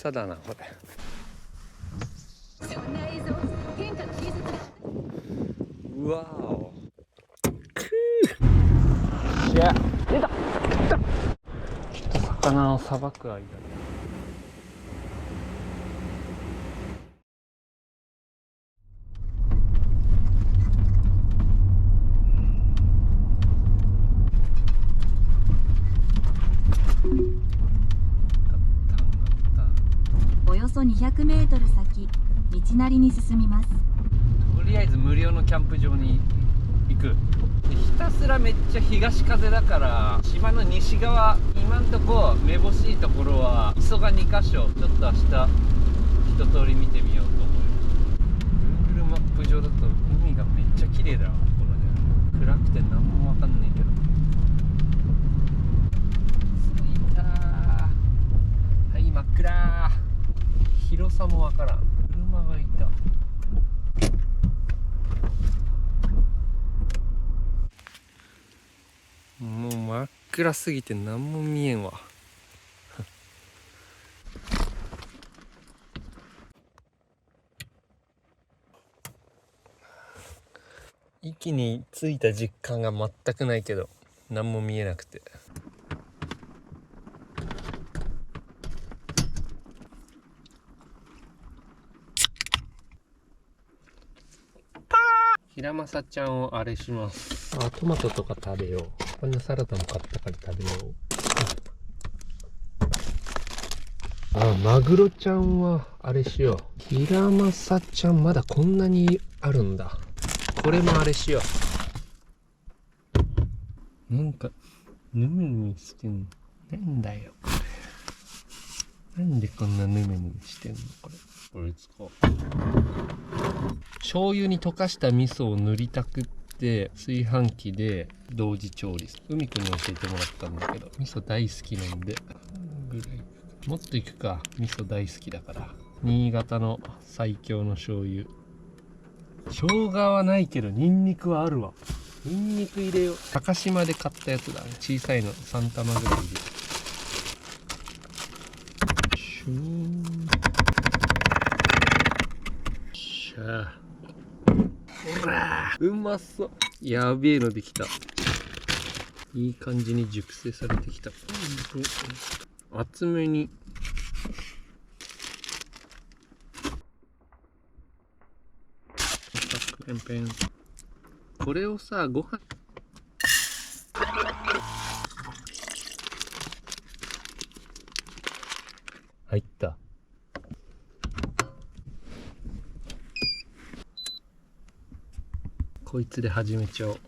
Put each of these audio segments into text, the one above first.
草だなこれ。うわお。いや出た。ちょっと魚をさばく間に。およそ200メートル先、道なりに進みます。とりあえず無料のキャンプ場に行く。ひたすらめっちゃ東風だから島の西側、今んとこめぼしいところは磯が2箇所。ちょっと明日一通り見てみようと思う。 Google マップ上だと海がめっちゃ綺麗だわ。このね暗くて何もわかんないけど。着いたー。はい真っ暗ー。広さもわからん。車がいた。もう真っ暗すぎて何も見えんわ息についた実感が全くないけど何も見えなくて。平正ちゃんをあれします。あ、トマトとか食べよう。こんなサラダも買ったから食べよう。あ、マグロちゃんはあれしよう。平正ちゃんまだこんなにあるんだ。これもあれしよう。なんかヌメヌメしてんのなんだよこれ。なんでこんなヌメヌメしてんのこれ。これ使おう。醤油に溶かした味噌を塗りたくって炊飯器で同時調理。海くんに教えてもらったんだけど味噌大好きなんでぐらい。もっといくか。味噌大好きだから。新潟の最強の醤油。生姜はないけどニンニクはあるわ。ニンニク入れよう。高島で買ったやつだね。小さいの3玉ぐらい入れる。シューン。しゃあ。ほらうまそう。やべえのできた。いい感じに熟成されてきた。厚めにペンペン。これをさご飯入った。こいつで始めちゃおう。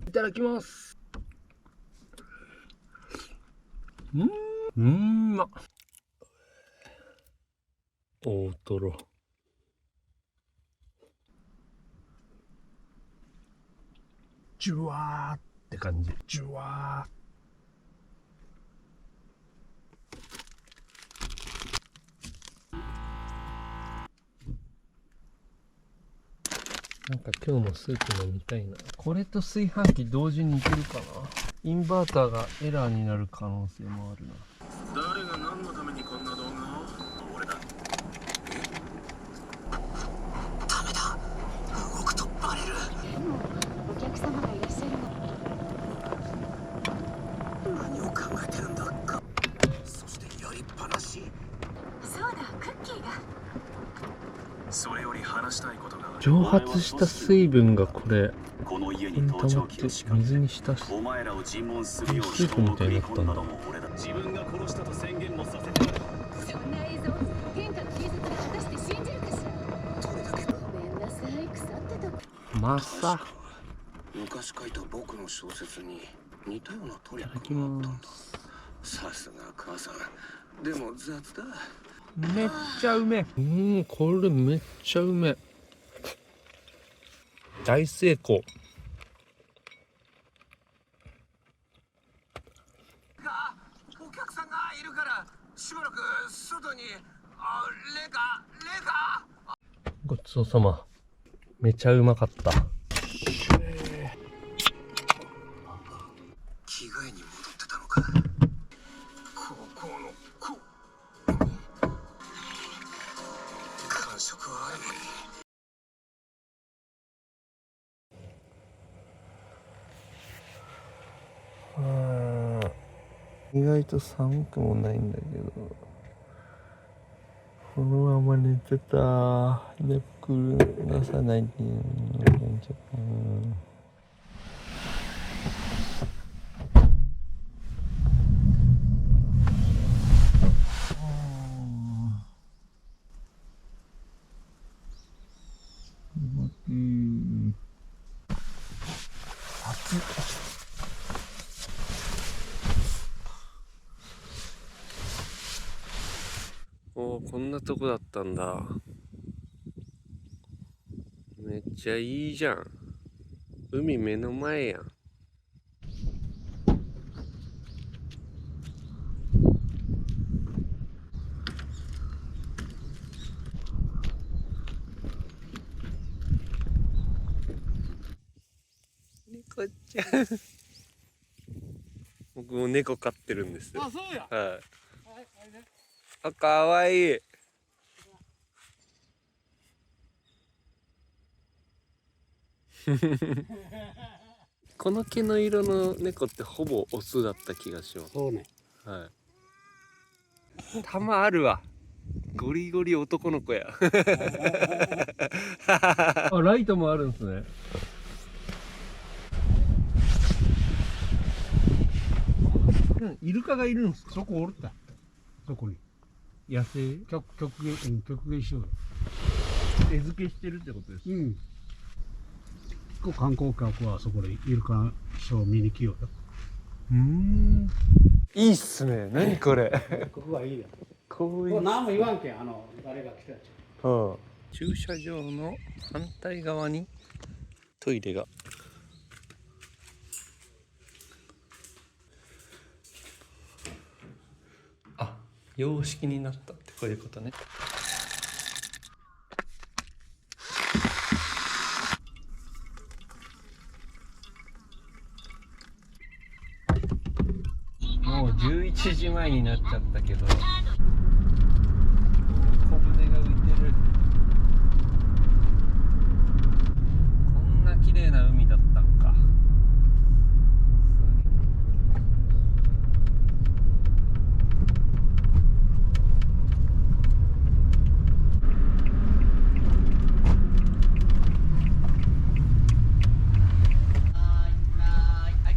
いただきます。まっ。大トロ。ジュワーって感じ。ジュワー。なんか今日もスープ飲みたいな。これと炊飯器同時にいけるかな。インバーターがエラーになる可能性もあるな。誰が何のためにこんな動画を。俺だ。ダメだ。動くとバレる。でもお客様がいらっしゃるの。何を考えてるんだか。そしてやりっぱなし。そうだ、クッキーが。それより話したいことがある。蒸発した水分がこれこの家ここに溜まって水に浸す。お前らを尋問するようスープみたいになったんだ。俺だ。自分が殺したと宣言もさせてやる。そんな映像、天下の警察が果たして信じるかしら。どれだけごめんなさい、腐ってとこ。まさ。昔書いた僕の小説に似たようなトリッいただきクがあったんだ。ます。さすが母さん。でも雑だ。めっちゃうめえ。これめっちゃうめえ。大成功。お客さんがいるからしばらく外に。レカ。ごちそうさま。めちゃうまかった。着替えに戻ってたのか。意外と寒くもないんだけど、このまま寝てた。でくださないっていうのがちょっと暑い。おお、こんなとこだったんだ。めっちゃいいじゃん。海目の前やん。猫ちゃん。僕も猫飼ってるんです。あ、そうや。はい。はい、あれね。あ、かわいい。この毛の色の猫ってほぼオスだった気がします。そうね。はい。たまあるわ。ゴリゴリ男の子や。あ、ライトもあるんですね。イルカがいるんですか。そこおるった。そこに。野生。曲芸しようよ。餌付けしてるってことです。うん。こう観光客はそこでイルカショー見に来ようよ。いいっすね。何これ。ここはいいよ。こういう。何も言わんけん、誰が来たやつ。うん。駐車場の反対側にトイレが。あ、洋式になったってこういうことね。もう11時前になっちゃったけど、小舟が浮いてる。こんな綺麗な海だったんか。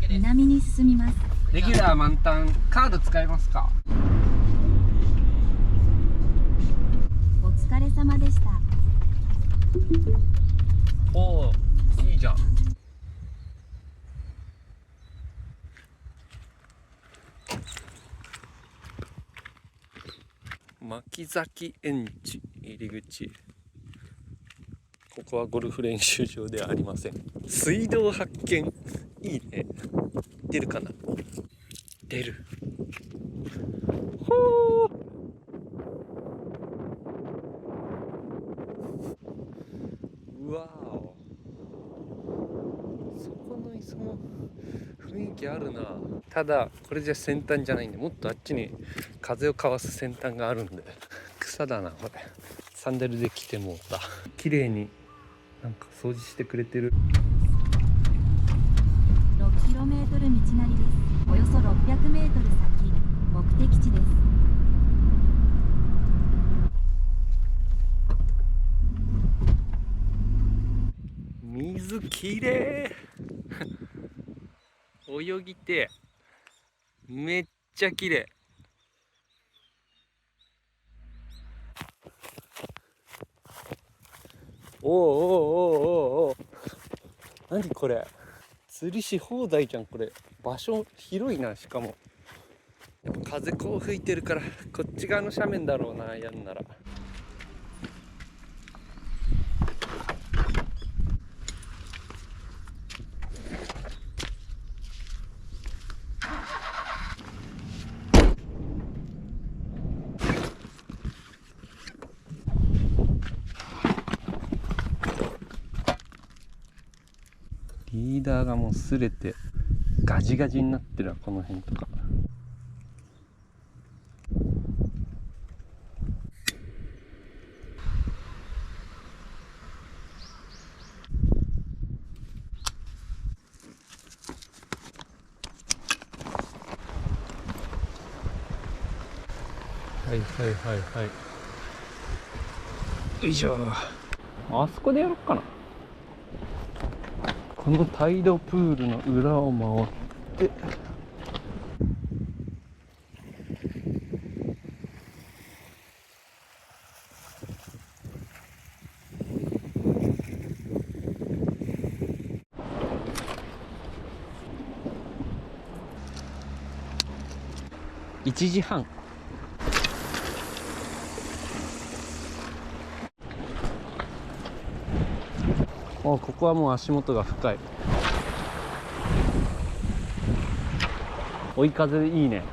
南に進みます。レギュラー満タンカード使えますか。お疲れ様でした。おお、いいじゃん。巻崎園地入り口。ここはゴルフ練習場ではありません。水道発見。いいね。出るかな。出る。ほー。うわお。そこの磯も雰囲気あるな。ただこれじゃ先端じゃないんで、もっとあっちに風をかわす先端があるんで。草だなこれ。サンダルで来てもうた。綺麗になんか掃除してくれてる。6km 道なりです。およそ 600m 先、目的地です。水きれい。泳ぎてめっちゃきれい。おおおおおお、何これ。釣りし放題じゃんこれ。場所広いな。しかもやっぱ風こう吹いてるからこっち側の斜面だろうな、やんなら。リーダーがもうすれてガジガジになってるわ、この辺とか。はいよいしょ。あそこでやろっかな。このタイドプールの裏を回って、1時半。ここはもう足元が深い。追い風いいね。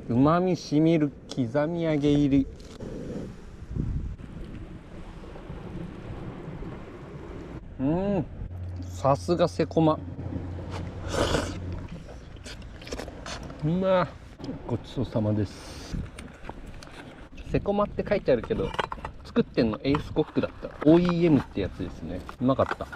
うまみしみる刻み揚げ入り。さすがセコマ。ごちそうさまです。セコマって書いてあるけど、作ってんのエースコックだった。 OEM ってやつですね。うまかった。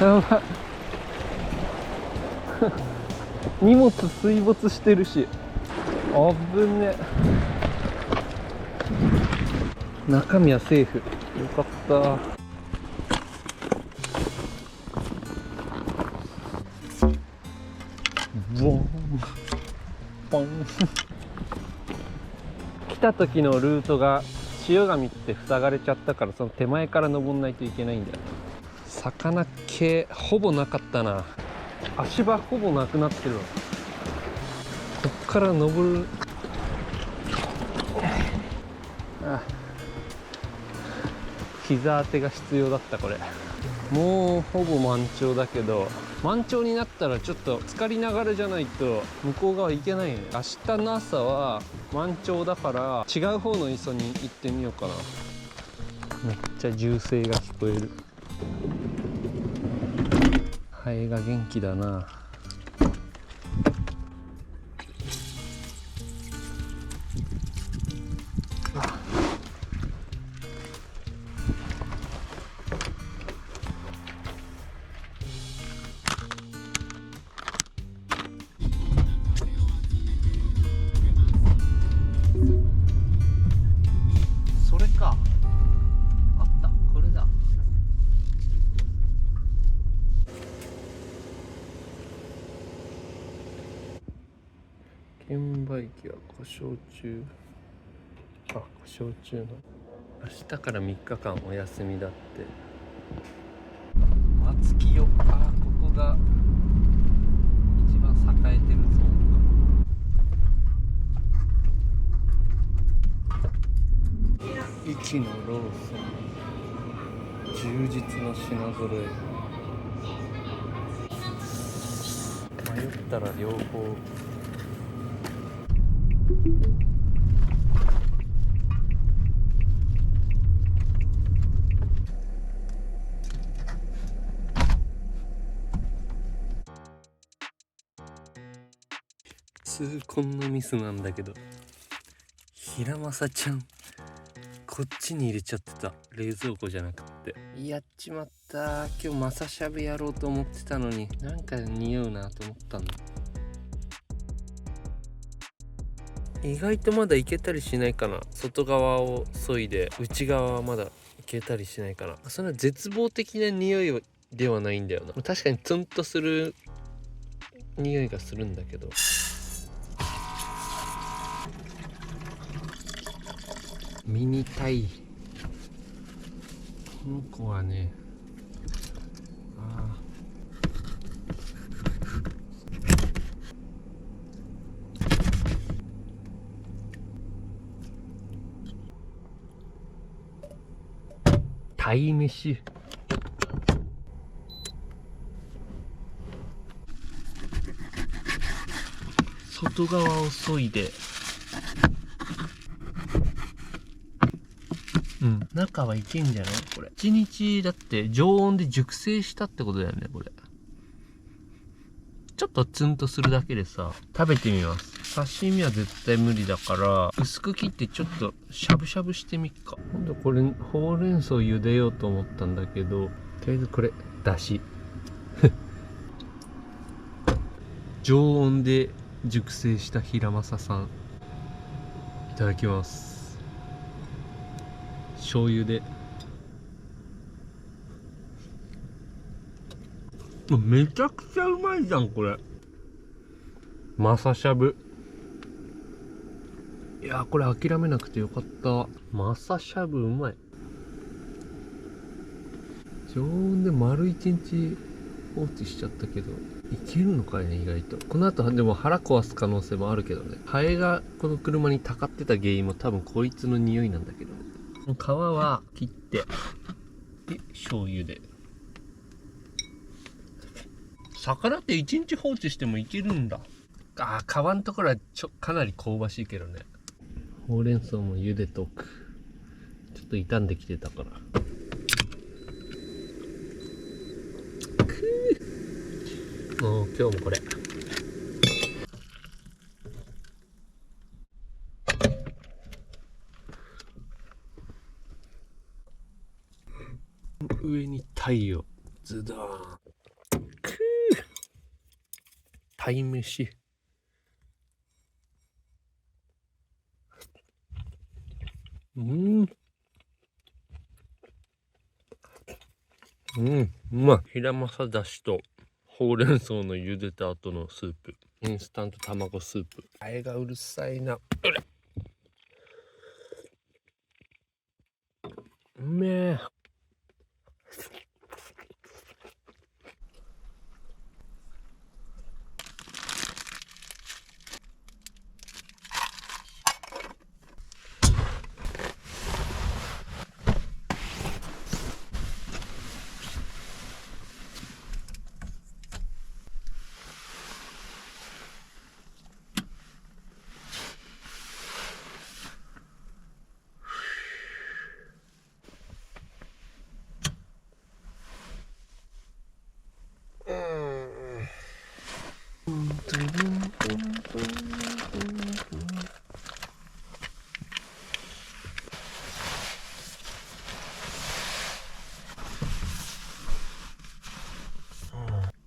やばい荷物水没してるし、あぶね。中身はセーフ。よかった。ボンポン来た時のルートが潮が見って塞がれちゃったから、その手前から登んないといけないんだよ。魚系ほぼなかったな。足場ほぼなくなってるわ。こっから登る。膝当てが必要だった。これもうほぼ満潮だけど、満潮になったらちょっと浸かりながらじゃないと向こう側行けないね。明日の朝は満潮だから違う方の磯に行ってみようかな。めっちゃ銃声が聞こえる。ハエが元気だな。それか。あった。これだ。券売機は故障中。故障中の。明日から3日間お休みだって。松木よ。ここが一番栄えてるゾーンか。駅のローソン、充実の品揃え。迷ったら両方。痛恨のミスなんだけど、平正ちゃんこっちに入れちゃってた。冷蔵庫じゃなくって。やっちまった。今日マサシャベやろうと思ってたのに、なんか匂うなと思ったんだ。意外とまだいけたりしないかな。外側を削いで内側はまだいけたりしないかな。そんな絶望的な匂いではないんだよな。確かにツンとする匂いがするんだけど、ミニタイ、この子はね、鯛めし。外側を削いでうん、中はいけんじゃないこれ。1日だって常温で熟成したってことだよね、これ。ちょっとツンとするだけでさ、食べてみます。刺身は絶対無理だから、薄く切ってちょっとしゃぶしゃぶしてみっか。今度これ、ほうれん草茹でようと思ったんだけど、とりあえずこれ、だし。常温で熟成した平正さん。いただきます。醤油で。めちゃくちゃうまいじゃん、これ。まさしゃぶ。いやー、これ諦めなくてよかった。まさしゃぶうまい。常温で丸一日放置しちゃったけど、いけるのかね、意外と。この後、でも腹壊す可能性もあるけどね。ハエがこの車にたかってた原因も多分こいつの匂いなんだけどね。皮は切って、で、醤油で。魚って1日放置してもいけるんだ。ああ、皮のところはかなり香ばしいけどね。ほうれん草も茹でとく。ちょっと傷んできてたから。もう今日もこれ。上に太陽。ズドーン。鯛めし。うまい。平正だしとほうれん草の茹でた後のスープ。インスタント卵スープ。あれがうるさいな。うめえ。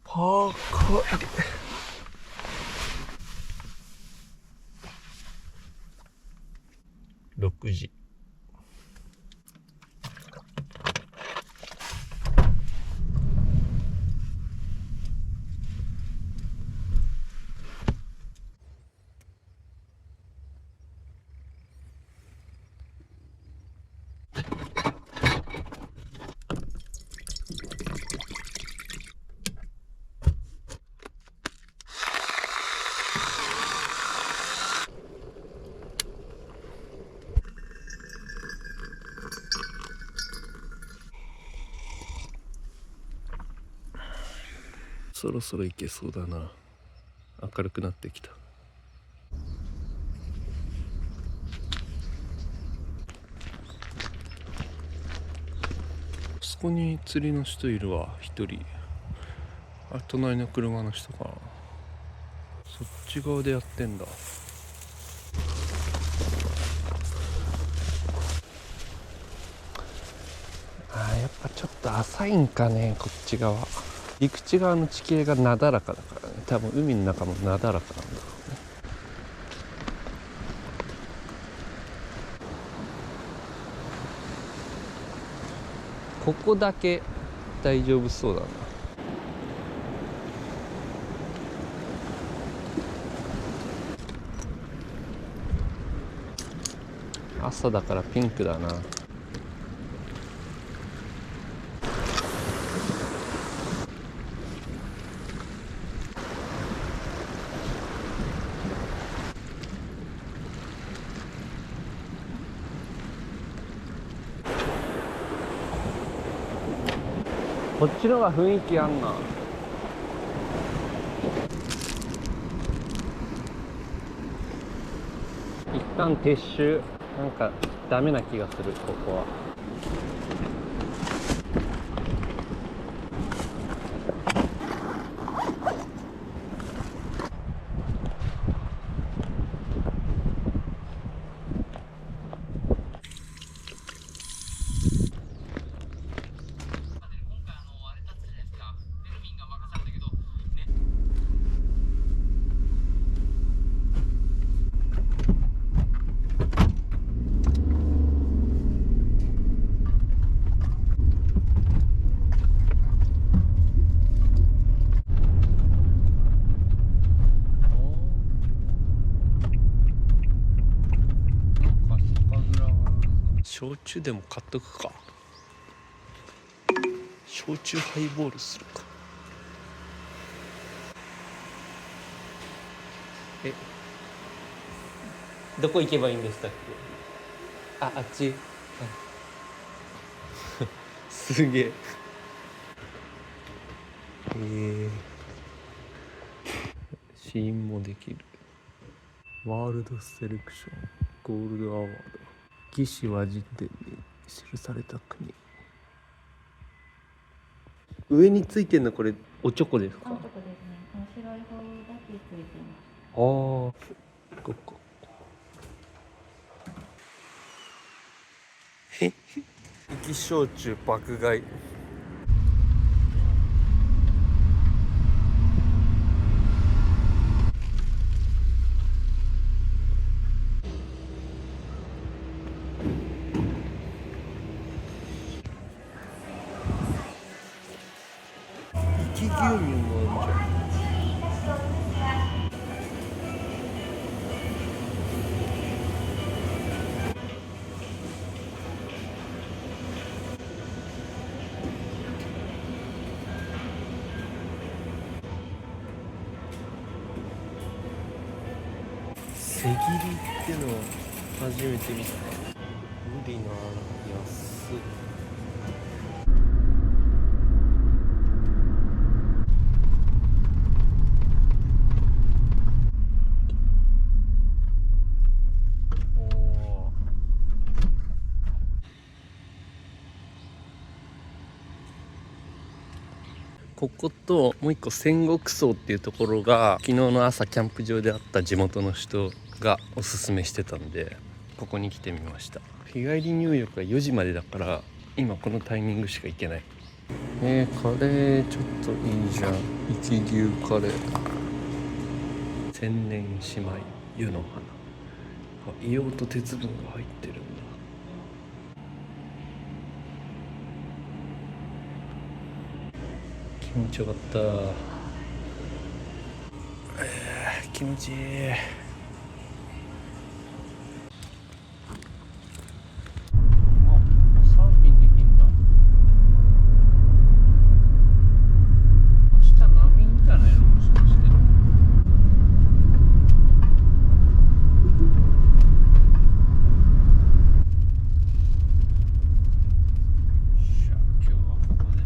高い。6時。そろそろ行けそうだな。明るくなってきた。そこに釣りの人いるわ、一人。あ、隣の車の人かな。そっち側でやってんだ。やっぱちょっと浅いんかね、こっち側。陸地側の地形がなだらかだからね。多分海の中もなだらかなんだろうね。ここだけ大丈夫そうだな。朝だからピンクだな。こっちのが雰囲気あんな。一旦撤収。なんかダメな気がする、ここは。焼酎でも買っとくか。焼酎ハイボールするか。どこ行けばいいんでしたっけ。あっち。すげえ。試飲もできる。ワールドセレクションゴールドアワード。魏志倭人伝に記された国。上についてるのこれおちょこですか。おちょこですね。この白い方だけついています。ああ、ここ。生き焼酎爆買い。生き牛乳もあるじゃん。背切りってのは初めて見た。無理な安っ。ここともう一個仙石荘っていうところが昨日の朝キャンプ場で会った地元の人がおすすめしてたんで、ここに来てみました。日帰り入浴が4時までだから今このタイミングしか行けない。カレーちょっといいじゃん。生き牛カレー、千年姉妹湯の花。硫黄と鉄分が入ってるんだ。気持ちよかった。気持ちいい。サーフィンできんだ。明日波いいんじゃないの、もしかして。今日はここで。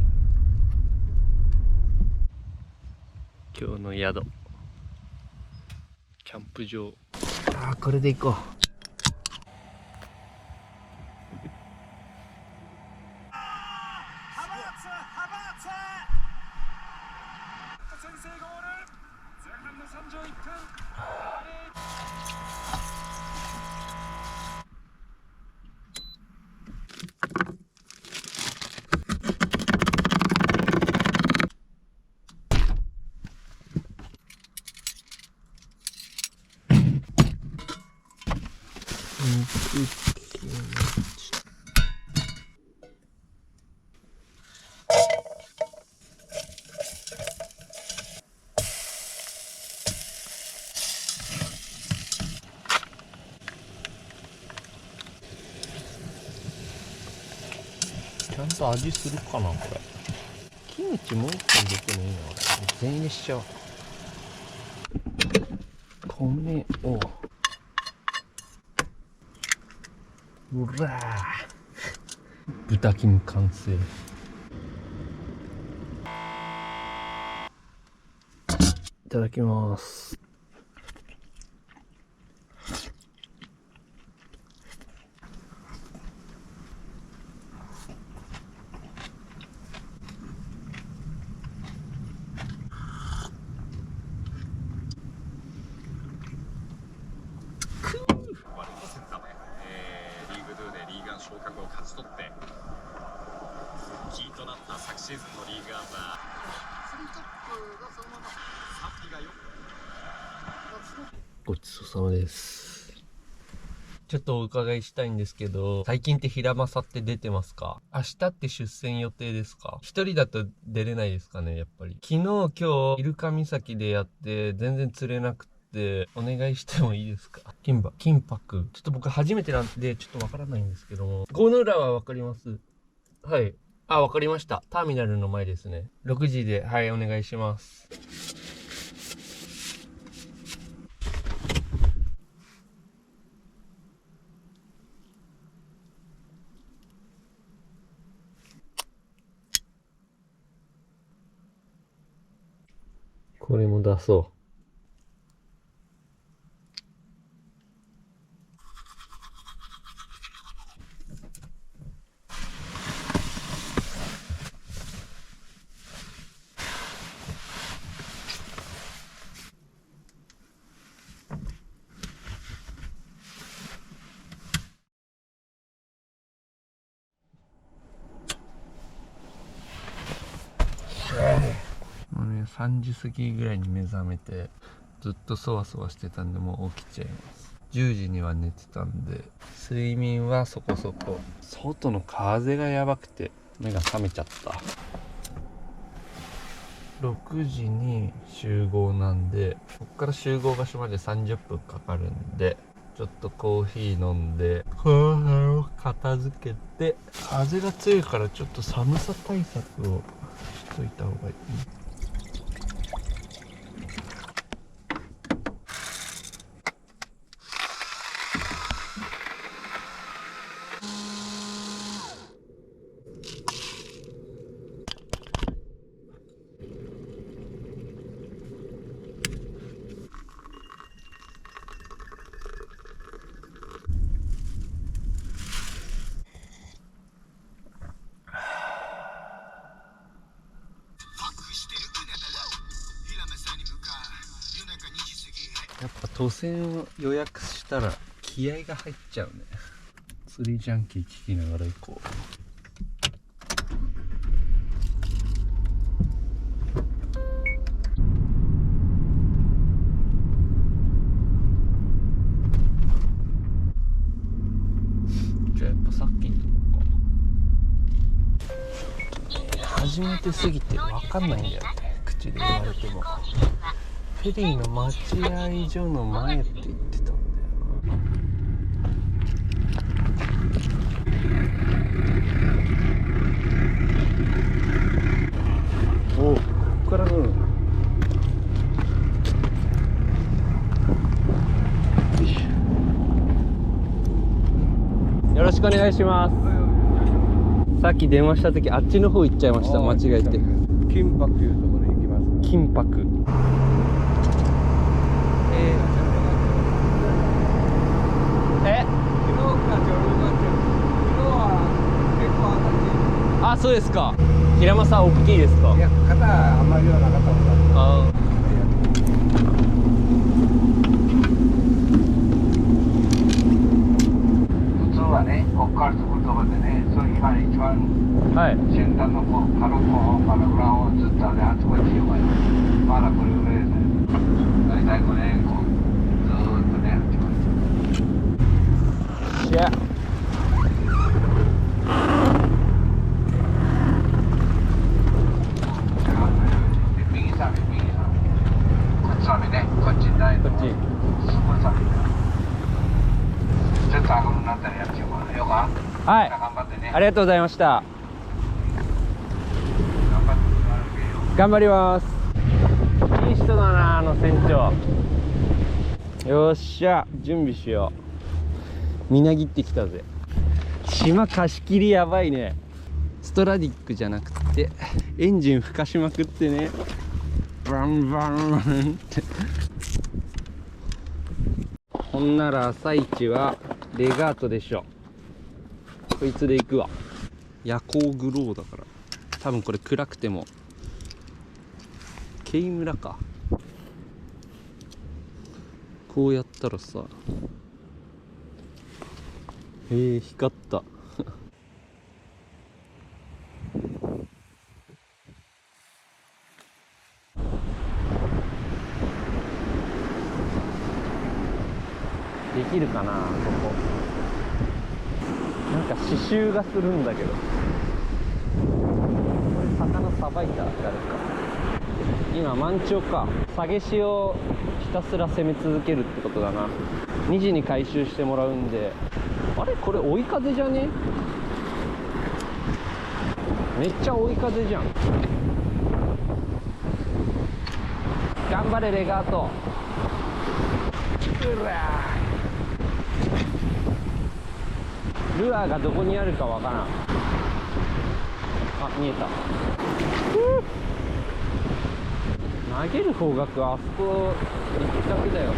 今日の宿、キャンプ場。これで行こう。先制ゴール。前半の31分。ちゃんと味するかなこれ。キムチもう一本入れてもいいな。全入れしちゃおう。米をうらー、豚キム完成。いただきます。ごちそうさまです。ちょっとお伺いしたいんですけど、最近ってヒラマサって出てますか？明日って出船予定ですか？一人だと出れないですかね、やっぱり。昨日、今日、イルカ岬でやって、全然釣れなくて、お願いしてもいいですか？金箔。ちょっと僕初めてなんで、ちょっとわからないんですけども。ゴヌラはわかります？はい。あ、わかりました。ターミナルの前ですね。6時で、はい、お願いします。これも出そう。もうね、3時過ぎぐらいに目覚めて、ずっとそわそわしてたんで、もう起きちゃいます。10時には寝てたんで、睡眠はそこそこ。外の風がやばくて、目が覚めちゃった。6時に集合なんで、こっから集合場所まで30分かかるんで、ちょっとコーヒー飲んで、片付けて、風が強いからちょっと寒さ対策をしといた方がいい。やっぱ渡船を予約したら気合が入っちゃうね。釣りジャンキー聞きながら行こう。じゃあやっぱさっきのとこか。初めてすぎて分かんないんだよね、口で言われても。フェリーの待合所の前って言ってたんだよな。お、ここから乗るの。よろしくお願いします。さっき電話した時あっちの方行っちゃいました。間違えて。金箔いうところに行きます。金箔。あ、そうですか。平間さん大きいですか？いや、肩あんまりはなかったもんだ。あ普通はね、こっから飛ぶとこでね、それ今一番はい。先端のこうパラグランをずっとあそこに広がる。まだこれぐらいですね。大体これこうずーっとね、あっちまで。しゃ。右サビ。こっちサビね、こっちないと。こっち。そこサビ。ちょっと赤くなったらやっちゃうからよか。はい。頑張ってね。ありがとうございました。頑張ってもらうけよ。頑張ります。いい人だな、あの船長。よっしゃ、準備しよう。みなぎってきたぜ。島貸し切りやばいね。ストラディックじゃなくてエンジンふかしまくってね、バンバンバンってほんなら朝一はレガートでしょ。こいつで行くわ。夜光グローだから多分これ暗くても。ケイムラか。こうやったらさ、光ったきるかなここ。なんか刺繍がするんだけど、これ魚さばいた誰か。今満潮か。下げ潮をひたすら攻め続けるってことだな。2時に回収してもらうんで。あれこれ追い風じゃね？めっちゃ追い風じゃん。頑張れレガート。うわー、ルアーがどこにあるかわからん。あ、見えた。投げる方角あそこ一択だよ。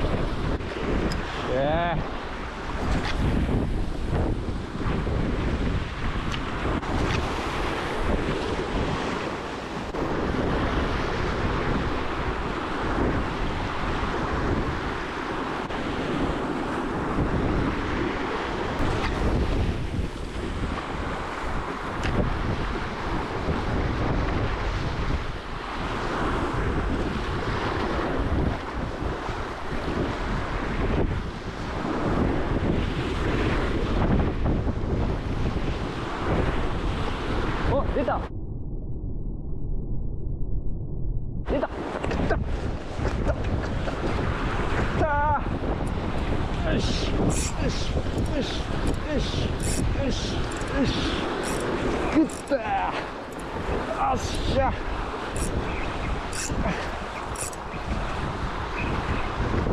お、出た出た、食った食った食ったー。よしよしよしよしよしよし食ったー。よっしゃ、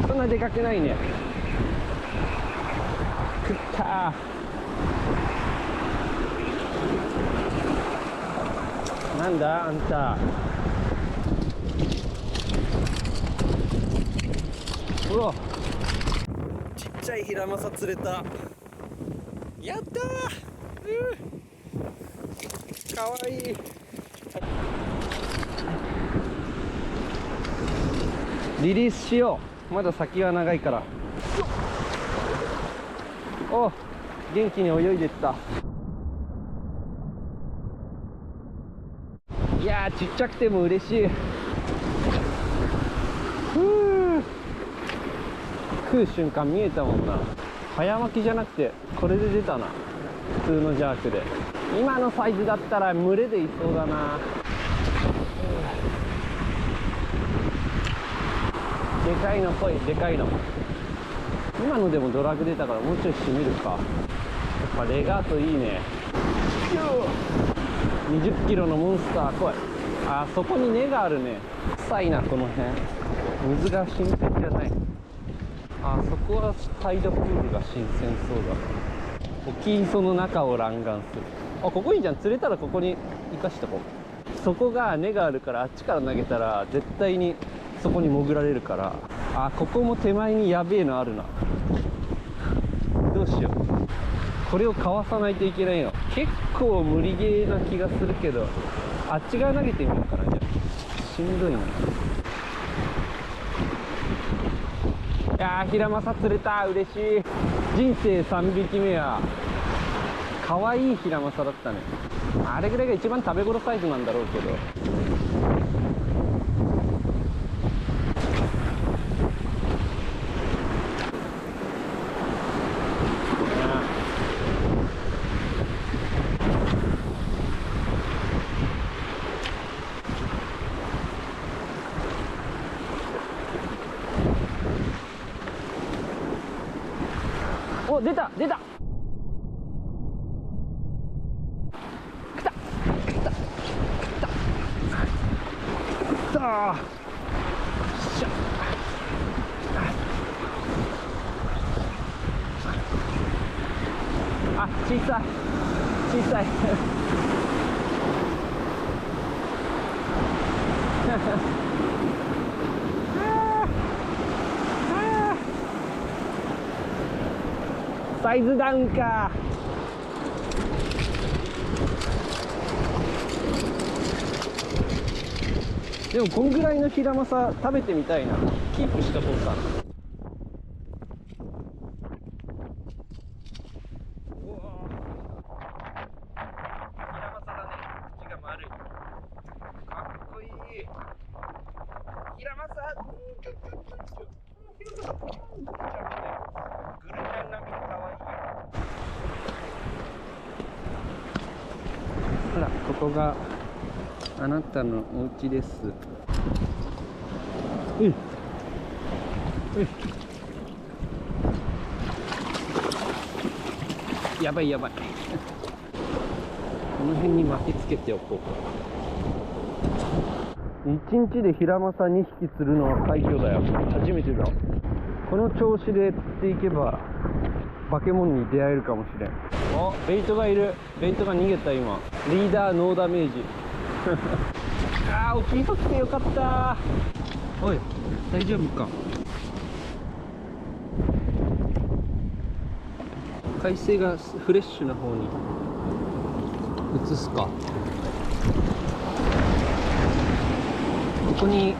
そんなでかくないね。食ったー。なんだあんた。うわ、ちっちゃいヒラマサ釣れた。やったー、かわいい。リリースしよう。まだ先は長いから。お、元気に泳いでった。いやー、ちっちゃくても嬉しい。食う瞬間見えたもんな。早巻きじゃなくてこれで出たな。普通のジャークで。今のサイズだったら群れでいそうだな。でかいの来い、でかいの。今のでもドラグ出たからもうちょい締めるか。やっぱレガートいいね。20キロのモンスター来い。あ、そこに根があるね。臭いなこの辺。水が新鮮じゃない。あそこはタイドプールが新鮮そうだな。沖磯の中を乱岸する。あ、ここいいじゃん。釣れたらここに生かしとこう。そこが根があるから、あっちから投げたら絶対にそこに潜られるから。あ、ここも手前にやべえのあるな。どうしよう。これをかわさないといけないの。結構無理ゲーな気がするけど、あっち側投げてみようかな。じゃあしんどいな。いやー、ヒラマサ釣れた。嬉しい。人生3匹目は可愛いヒラマサだったね。あれぐらいが一番食べ頃サイズなんだろうけど。お、出た出た。来た来た来た来た。よっしゃ。あ、小さい小さい。サイズダウンか。でもこんぐらいのヒラマサ食べてみたいな。キープしとこうかな。うわー、ヒラマサだね。口が丸い。かっこいい。ヒラマサ。グルちゃんみたい。グルちゃんほら、ここがあなたのお家です。やばいやばい。この辺に巻きつけておこう。1日でヒラマサ2匹釣るのは快挙だよ。初めてだ。この調子で釣っていけば化け物に出会えるかもしれん。お、ベイトがいる。ベイトが逃げた今。リーダーノーダメージ。あー、起きなくてよかった。おい、大丈夫か。海水がフレッシュな方に移すか。ここに、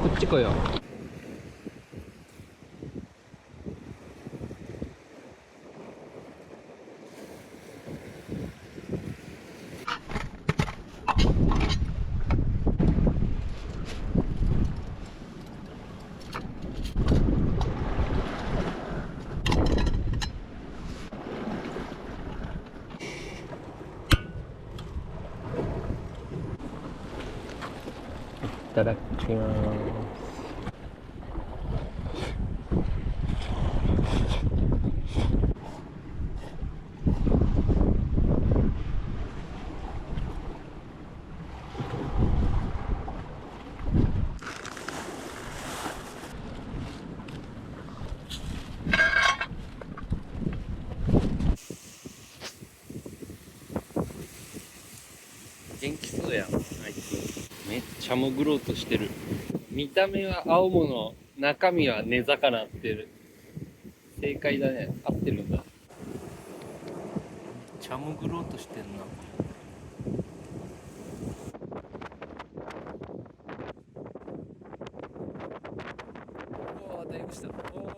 こっち来よ。いただきます。元気そうやん、あいつ。めっちゃ潜ろうとしてる。見た目は青物、中身は根魚ってる。正解だね。合ってるんだ。めっちゃ潜ろうとしてんな。おお、だいぶした。おお、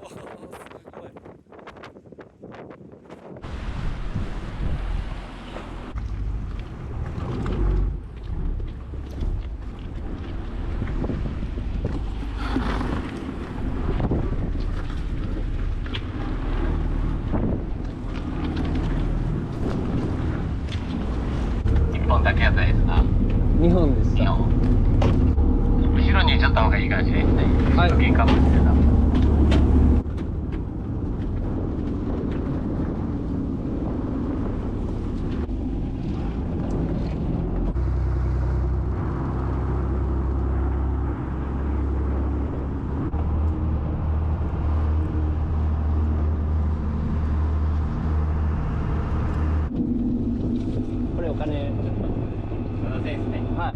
すごい。だけやったらいいですな。2本でした。後ろにちょっと方がいいかもしれないですね。はい。玄関ですよ。これお金。そうですね。はい。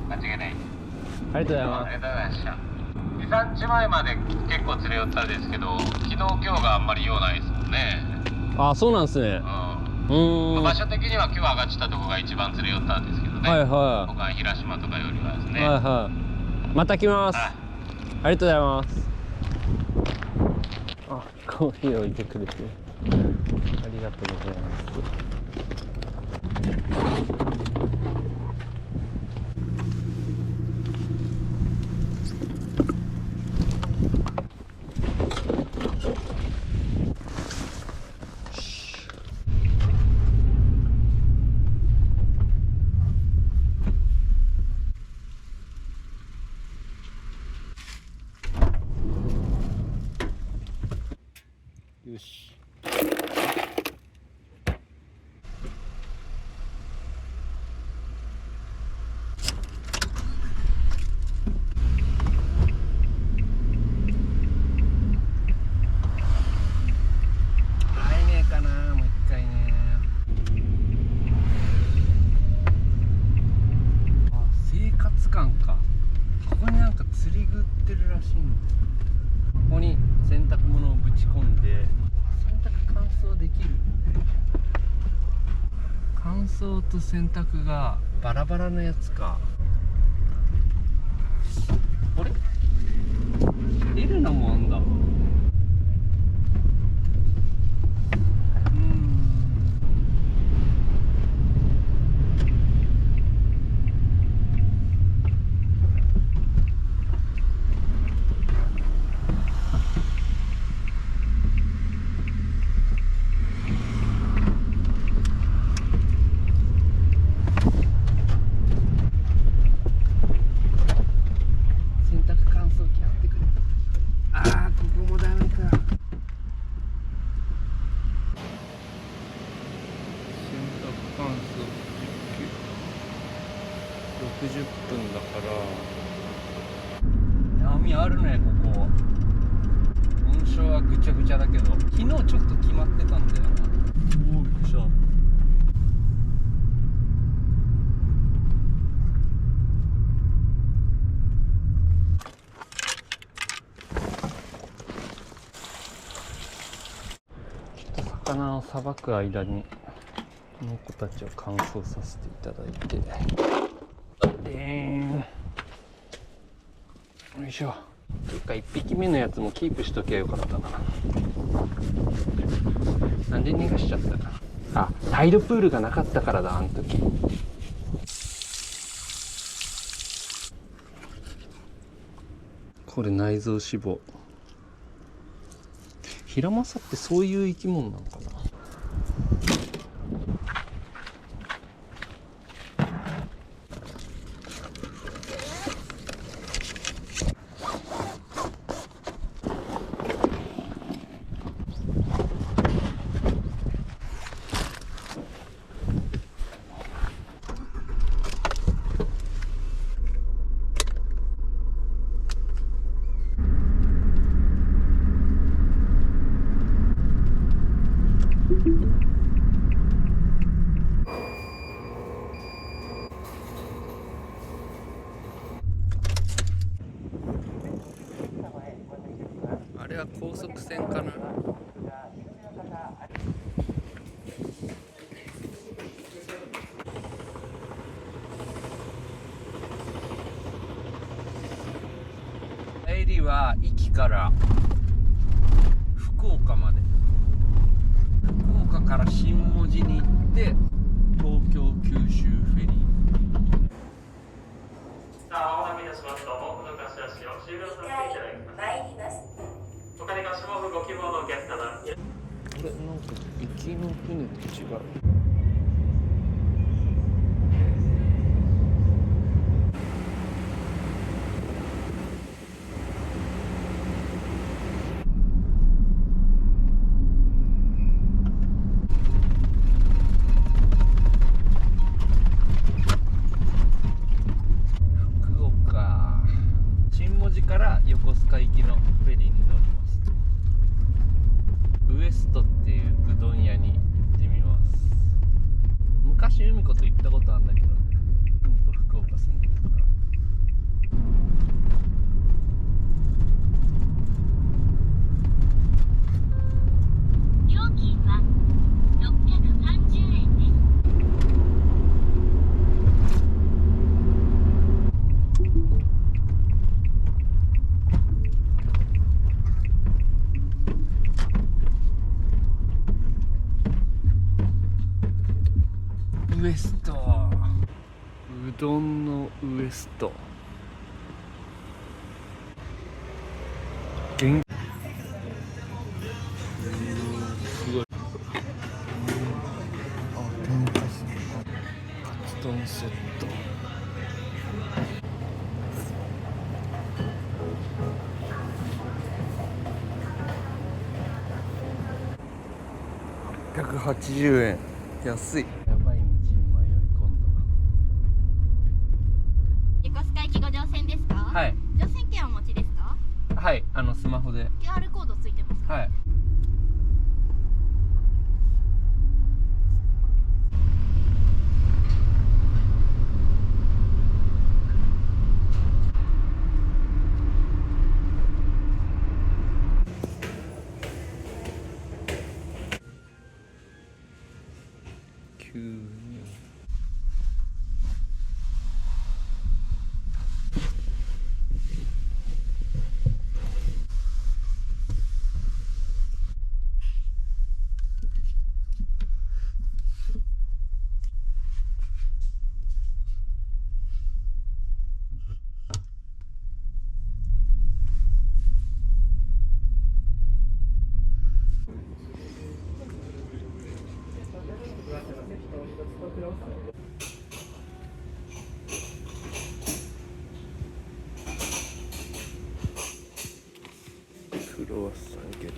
間違いない。ありがとうございあまりがとうございました。2、3日前まで結構釣れよったんですけど、昨日今日があんまり用ないですもんね。す。あ、そうなんですね。場所的には今日上がってたとこが一番釣れよったんですけどね。はいは他平島とかよりはですい。ね。はいはい。また来ます。はいありがとうございます。あ、コーヒー置いてくれてありがとうございます。よし。会えねえかな、もう一回ね。あ、生活館か。ここになんか釣り具売ってるらしいんだよ。ここに洗濯物をぶち込んで洗濯乾燥できる。乾燥と洗濯がバラバラのやつか。あれ L のもあんだ。ら波あるねここ。温床はぐちゃぐちゃだけど昨日ちょっと決まってたんだよな。おおびっくりした。魚をさばく間にこの子たちを乾燥させていただいて、よいしょ。というか1匹目のやつもキープしときゃよかったな。なんで逃がしちゃったか。あ、タイドプールがなかったからだあの時。これ内臓脂肪。ヒラマサってそういう生き物なのかな。あれは高速船かな。帰りは壱岐から福岡まで、福岡から新門司に行って東京九州フェリー。さあ、お待たせいたしますと、毛布の貸し出しを終了させていただきます。他に貸し毛布ご希望のお客様。これなんか行きの船と違う。福岡新門司から横須賀行きのフェリーに乗ります。ウエストっていううどん屋に行ってみます。昔海子と行ったことあるんだけど、海子福岡住んでたから。料金は630円です。ウエスト、うどんのウエスト。すごい。天かす、カツ丼セット。880円。安い。やばい道に迷い込ん横須賀行きご乗船ですか？だ。はい。乗船券お持ちですか？はい、スマホで。 QR コードついてますか？はい。クロワッサンゲット。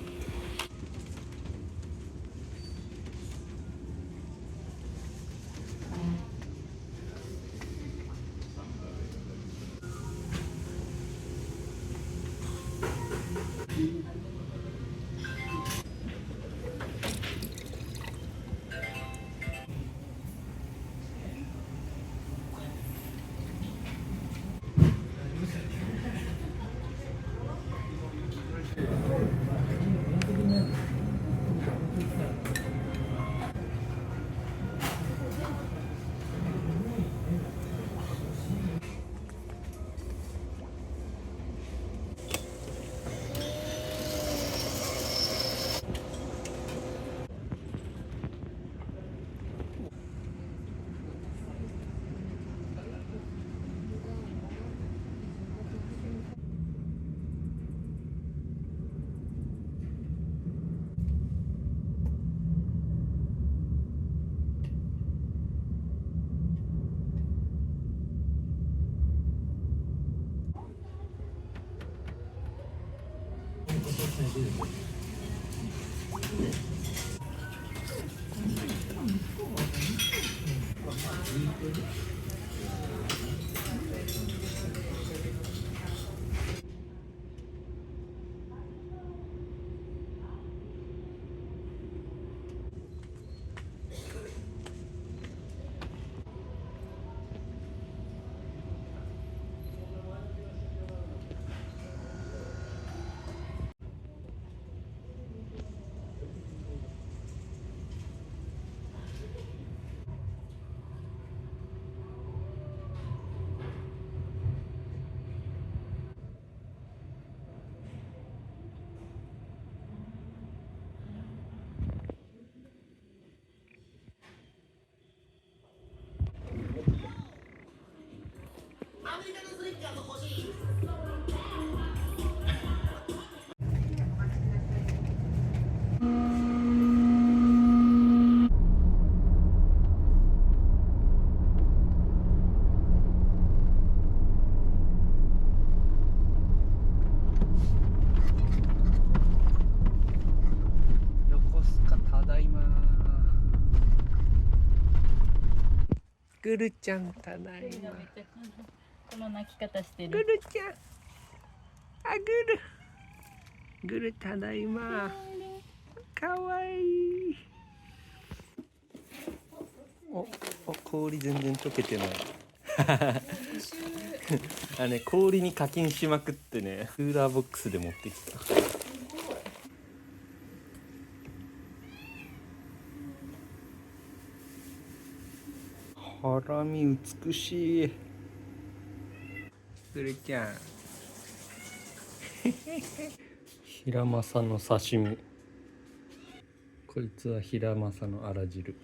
横須賀ただいま。ぐるちゃんただいま。この泣き方してぐる。るちゃん。あ、ぐるただいま。かわいい。氷全然溶けてない。氷に課金しまくってね、クーラーボックスで持ってきた。ハラミ美しい。ぐるちゃん。ヒラマサの刺身。こいつはヒラマサのあら汁。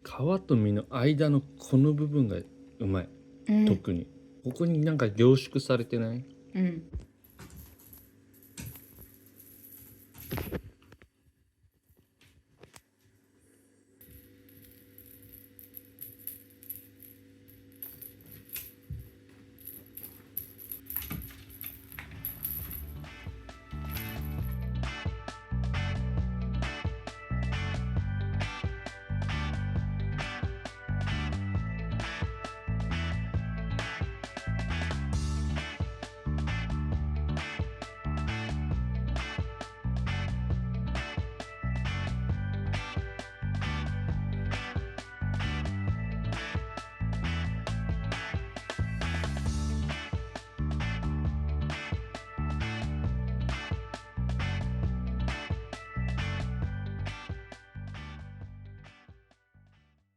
皮と身の間のこの部分がうまい、特にここになんか凝縮されてない？うん。